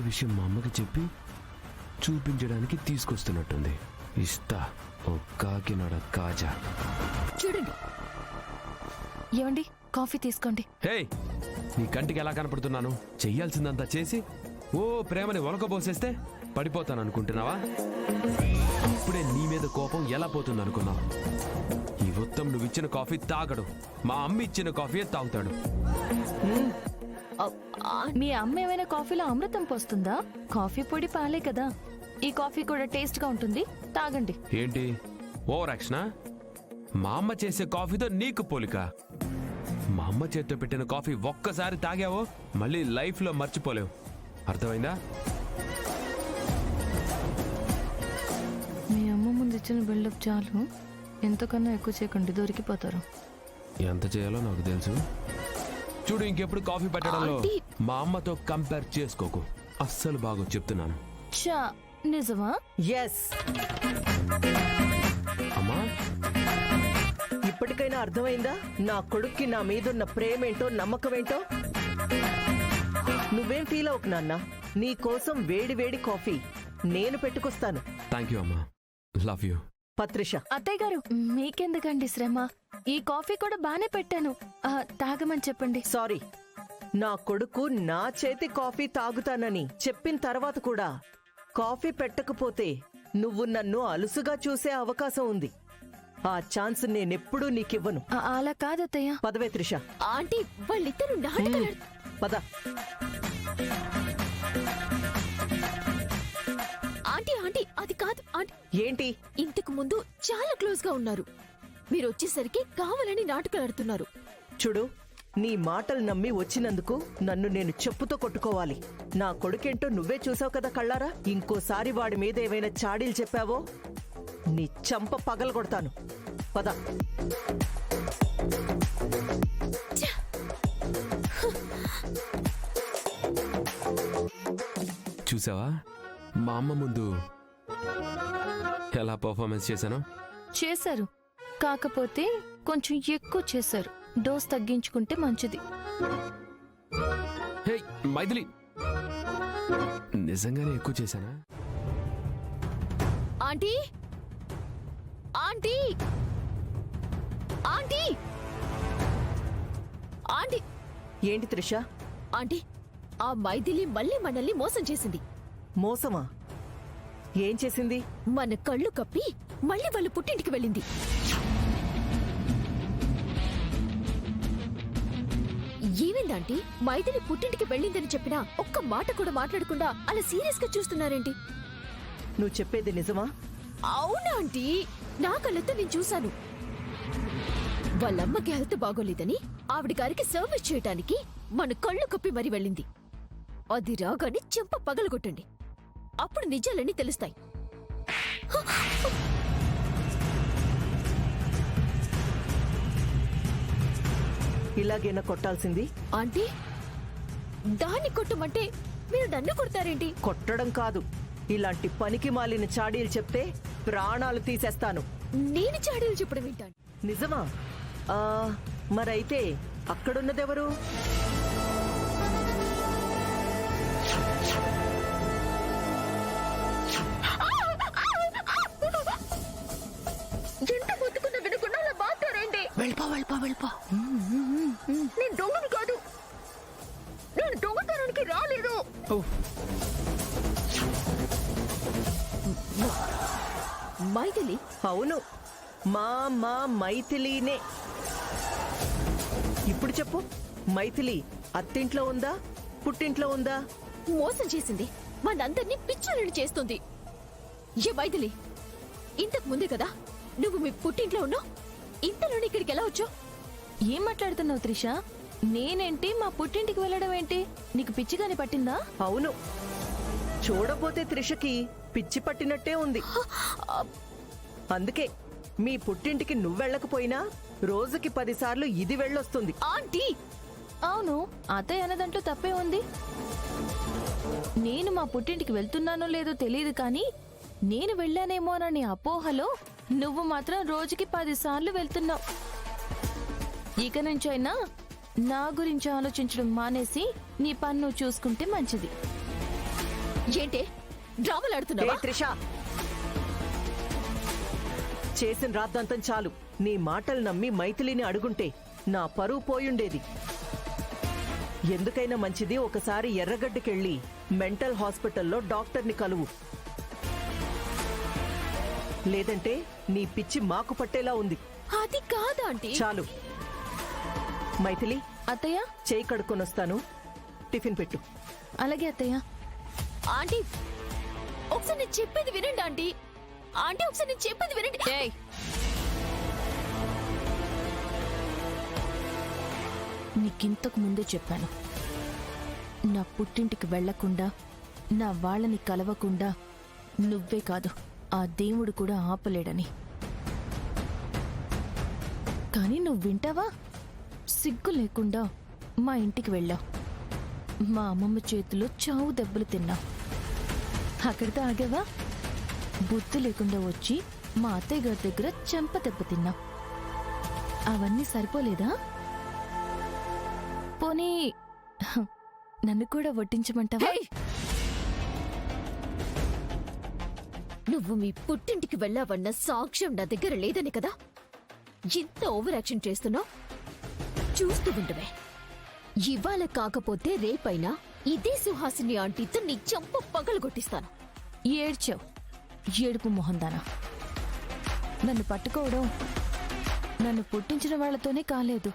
విషయం మా అమ్మకి చెప్పి చూపించడానికి తీసుకొస్తున్నట్టుంది. ఇస్తా ఓ కాకినాడ కాజా. చూడండి. ఏమండి, కాఫీ తీసుకోండి. హే, నీ కంటికి ఎలా కనపడుతున్నాను? చెయ్యాల్సిందంతా చేసి ఓ ప్రేమని ఒలకబోసేస్తే పడిపోతాననుకుంటున్నావా? ఇప్పుడే నీ మీద కోపం ఎలా పోతుంది అనుకున్నావు? ఈ ఉత్తమ్ నువ్విచ్చిన కాఫీ తాగడు, మా అమ్మ ఇచ్చిన కాఫీ తాగుతాడు. మీ అమ్మ ఏమైనా కాఫీలో అమృతం పోస్తుందా? కాఫీ పొడి పాలే కదా. ఈ కాఫీ కూడా టేస్ట్ గా ఉంటుంది, తాగండి. ఏంటి ఓవర్ యాక్షనా? మా అమ్మ చేసే కాఫీతో నీకు పోలిక? మా అమ్మ చేత్తో పెట్టిన కాఫీ ఒక్కసారి తాగావో మళ్ళీ లైఫ్ లో మర్చిపోలేవు. అర్థమైందా? మీ అమ్మ ముందు ఇచ్చిన బిల్డప్ చాలు, ఎంతకన్నా ఎక్కువ చేయకండి, దొరికిపోతారు. ఎంత చేయాలో నాకు తెలుసు. చూడు, ఇంకెప్పుడు కాఫీ పెట్టడంలో మా అమ్మతో కంపేర్ చేసుకోకు. అస్సలు బాగో చెప్తున్నాను. చా, నిజమా? ఎస్. అమ్మా, ఇప్పటికైనా అర్థమైందా నా కొడుక్కి నా మీదున్న ప్రేమేంటో నమ్మకమేంటో? నువ్వేం ఫీల్ అవుకు నాన్న, నీ కోసం వేడి వేడి కాఫీ నేను పెట్టుకొస్తాను. థ్యాంక్ యూ అమ్మా, లవ్ యూ. పత్రిష. అత్తయ్య గారు, మీకెందుకండి శ్రమ? ఈ కాఫీ కూడా బానే పెట్టాను, తాగమని చెప్పండి. సారీ, నా కొడుకు నా చేతి కాఫీ తాగుతానని చెప్పిన తర్వాత కూడా కాఫీ పెట్టకపోతే నువ్వు నన్ను అలుసుగా చూసే అవకాశం ఉంది. ఆ ఛాన్స్ నేనెప్పుడూ నీకివ్వను. అలా కాదత్తయ్య. పదవే త్రిష. ఆంటీ, వాళ్ళిద్దరు పద. ఆంటీ ఆంటీ అది కాదు ఆంటీ. ఏంటి? ఇంతకు ముందు చాలా క్లోజ్ గా ఉన్నారు, మీరు వచ్చేసరికి కావాలని నాటకాలు ఆడుతున్నారు. చూడు, నీ మాటలు నమ్మి వచ్చినందుకు నన్ను నేను చెప్పుతో కొట్టుకోవాలి. నా కొడుకేంటో నువ్వే చూసావు కదా కళ్ళారా. ఇంకోసారి వాడి మీద ఏమైనా చాడీలు చెప్పావో నీ చంప పగలగొడతాను. పద. చూసావా మా అమ్మ ముందు ఎలా పర్ఫార్మెన్స్ చేశాను? చేశారు, కాకపోతే కొంచెం ఎక్కువ చేశారు. డోస్ తగ్గించుకుంటే మంచిది. హే మైథిలి, నిజంగానే ఎక్కువ చేశానా? Aunty aunty aunty aunty. ఏంటి త్రిష? ఆంటీ, ఆ మైథిలి మళ్ళీ మనల్ని మోసం చేసింది. మోసమా? ఏం చేసింది? మన కళ్ళు కప్పి మళ్ళీ వాళ్ళ పుట్టింటికి వెళ్ళింది. ఏమైందంటీ? మైథిలి పుట్టింటికి వెళ్ళిందని చెప్పినా ఒక్క మాట కూడా మాట్లాడకుండా అలా సీరియస్ గా చూస్తున్నారేంటి? నువ్వు చెప్పేది నిజమా? అవునా ఆంటీ, నా కళ్ళతో నేను చూశాను. వాళ్ళమ్మకి హెల్త్ బాగోలేదని ఆవిడ గారికి సర్వీస్ చేయటానికి మన కళ్ళు కప్పి మరీ వెళ్ళింది. అది రాగానే చెంప పగలగొట్టండి, అప్పుడు నిజాలన్నీ తెలుస్తాయి. ఇలాగైనా కొట్టాల్సింది? ఆంటీ, దాన్ని కొట్టమంటే మీరు నన్ను కొడతారేంటి? కొట్టడం కాదు, ఇలాంటి పనికి మాలిన చాడీలు చెప్తే ప్రాణాలు తీసేస్తాను. నేను చాడీలు చెప్పడం ఏంటండి? నిజమా? మరైతే అక్కడున్నదెవరు? ఎంత మొత్తుకున్నా వినకుండా అలా బాగుతారేంటి? వెళ్ళిపో. నేను దొంగని కాదు, నేను దొంగతనానికి రాలేదు. మైథిలి? అవును, మా మైథిలీనే. ఇప్పుడు చెప్పు, మైథిలి అత్తింట్లో ఉందా, పుట్టింట్లో ఉందా? మోసం చేసింది, మనందరినీ పిచ్చోళ్ళని చేస్తుంది. ఏ మైథిలి, ఇంతకు ముందే కదా నువ్వు మీ పుట్టింట్లో ఉన్నావు, ఇంతలోనే ఇక్కడికి ఎలా వచ్చావు? ఏం మాట్లాడుతున్నావు త్రిష? నేనేంటి మా పుట్టింటికి వెళ్ళడం ఏంటి? నీకు పిచ్చిగాని పట్టిందా? అవును, చూడపోతే త్రిషకి పిచ్చి పట్టినట్టే ఉంది. అందుకే మీ పుట్టింటికి నువ్వెళ్ళకపోయినా రోజుకి 10 సార్లు ఇది వెళ్ళొస్తుంది. ఆంటీ! అవును, అత్తయ్య అన్నదంట్లో తప్పే ఉంది. నేను మా పుట్టింటికి వెళ్తున్నానో లేదో తెలియదు కానీ నేను వెళ్ళానేమోనని అపోహలో నువ్వు మాత్రం రోజుకి 10 సార్లు వెళ్తున్నావు. ఇక నుంచైనా నా గురించి ఆలోచించడం మానేసి నీ పన్ను చూసుకుంటే మంచిది. ఏంటే డ్రామాలు ఏ ఆడుతున్నావా? త్రిష, చేసిన రాద్దంతం చాలు. నీ మాటలు నమ్మి మైథిలిని అడుగుంటే నా పరువు పోయుండేది. ఎందుకైనా మంచిది ఒకసారి ఎర్రగడ్డకెళ్ళి మెంటల్ హాస్పిటల్లో డాక్టర్ని కలువు. లేదంటే నీ పిచ్చి మాకు పట్టేలా ఉంది. అది కాదా ఆంటీ. చాలు మైథిలి, అత్తయ్య. చేయి కడుక్కొనొస్తాను. టిఫిన్ పెట్టు. అలాగే అత్తయ్య. ఆంటీ ఒకసారి నేను చెప్పేది వినండి ఆంటీ. ఆంటీ ఒకసారి నేను చెప్పేది వినండి. ఏయ్, నీకింతకు ముందే చెప్పాను, నా పుట్టింటికి వెళ్లకుండా, నా వాళ్ళని కలవకుండా నువ్వే కాదు ఆ దేవుడు కూడా ఆపలేడని. కానీ నువ్వు వింటావా? సిగ్గు లేకుండా మా ఇంటికి వెళ్ళావు. మా అమ్మమ్మ చేతిలో చావు దెబ్బలు తిన్నావు. అక్కడితో ఆగావా? బుద్ధి లేకుండా వచ్చి మా అత్తయ్య గారి దగ్గర చెంప దెబ్బ తిన్నావు. అవన్నీ సరిపోలేదా? పోనీ నన్ను కూడా వడ్డించమంటావా? హేయ్! నువ్వు మీ పుట్టింటికి వెళ్ళావన్న సాక్ష్యం నా దగ్గర లేదని కదా ఇంత ఓవర్ యాక్షన్ చేస్తున్నావు. చూస్తూ ఉండవే. ఇవాళ కాకపోతే రేపైనా ఇదే సుహాసిని ఆంటీతో నీ చెంప పగలగొట్టిస్తాను. ఏడ్చావు, ఏడుపు మొహందానా. నన్ను పట్టుకోవడం నన్ను పుట్టించిన వాళ్లతోనే కాలేదు,